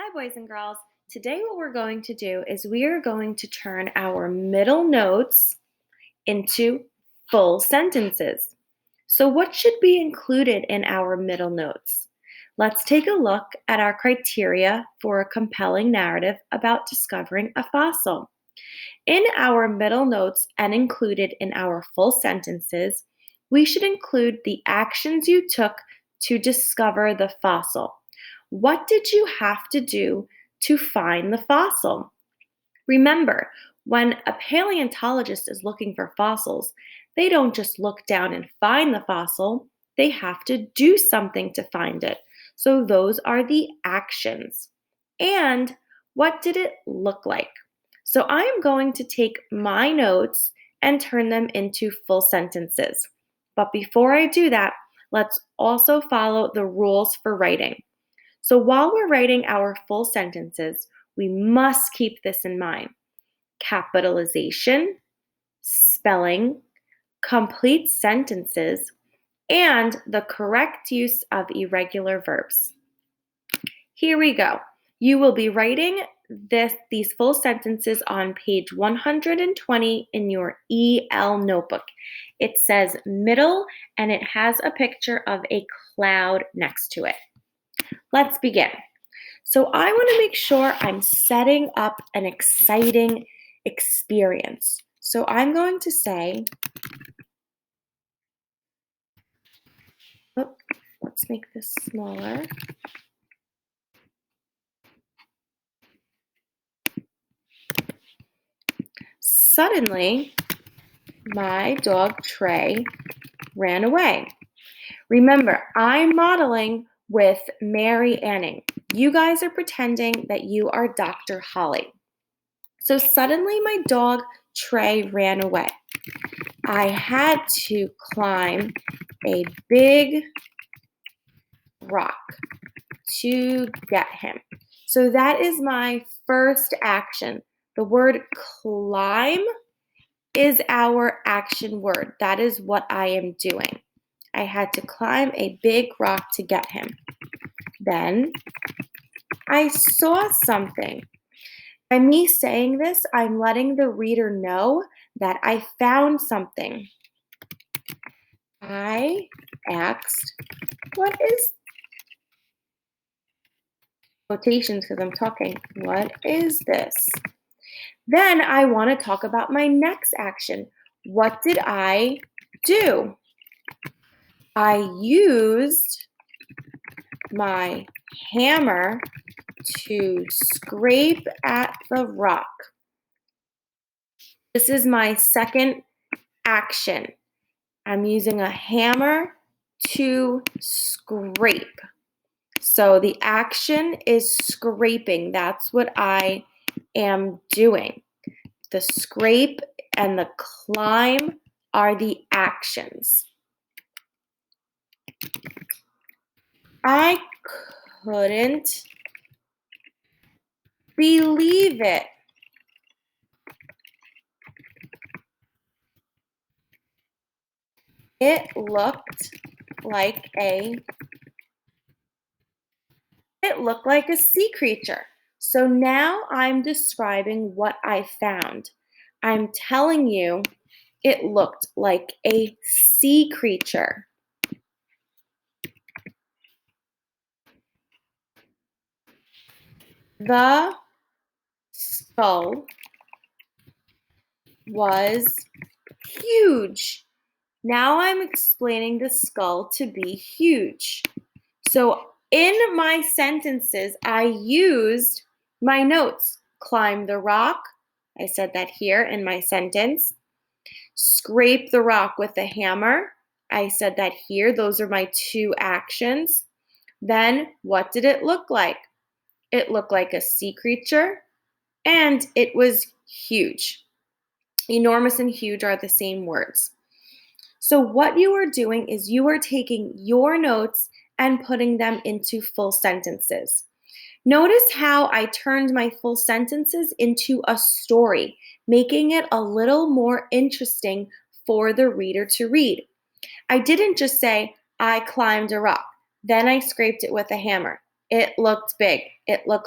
Hi, boys and girls. Today, what we're going to do is we are going to turn our middle notes into full sentences. So, what should be included in our middle notes? Let's take a look at our criteria for a compelling narrative about discovering a fossil. In our middle notes and included in our full sentences, we should include the actions you took to discover the fossil. What did you have to do to find the fossil? Remember, when a paleontologist is looking for fossils, they don't just look down and find the fossil, they have to do something to find it. So those are the actions. And what did it look like? So I am going to take my notes and turn them into full sentences. But before I do that, let's also follow the rules for writing. So while we're writing our full sentences, we must keep this in mind: capitalization, spelling, complete sentences, and the correct use of irregular verbs. Here we go. You will be writing these full sentences on page 120 in your EL notebook. It says middle and it has a picture of a cloud next to it. Let's begin. So I want to make sure I'm setting up an exciting experience. So I'm going to say, let's make this smaller. Suddenly, my dog Trey ran away. Remember, I'm modeling with Mary Anning. You guys are pretending that you are Dr. Holly. So suddenly my dog Trey ran away. I had to climb a big rock to get him. So that is my first action. The word climb is our action word. That is what I am doing. I had to climb a big rock to get him. Then I saw something. By me saying this, I'm letting the reader know that I found something. I asked, what is quotations because I'm talking. What is this? Then I want to talk about my next action. What did I do? I used my hammer to scrape at the rock. This is my second action. I'm using a hammer to scrape. So the action is scraping. That's what I am doing. The scrape and the climb are the actions. I couldn't believe it. It looked like a sea creature. So now I'm describing what I found. I'm telling you it looked like a sea creature. The skull was huge. Now I'm explaining the skull to be huge. So in my sentences, I used my notes. Climb the rock. I said that here in my sentence. Scrape the rock with a hammer. I said that here. Those are my two actions. Then what did it look like? It looked like a sea creature and it was huge. Enormous and huge are the same words. So what you are doing is you are taking your notes and putting them into full sentences. Notice how I turned my full sentences into a story, making it a little more interesting for the reader to read. I didn't just say, I climbed a rock, then I scraped it with a hammer. It looked big. It looked like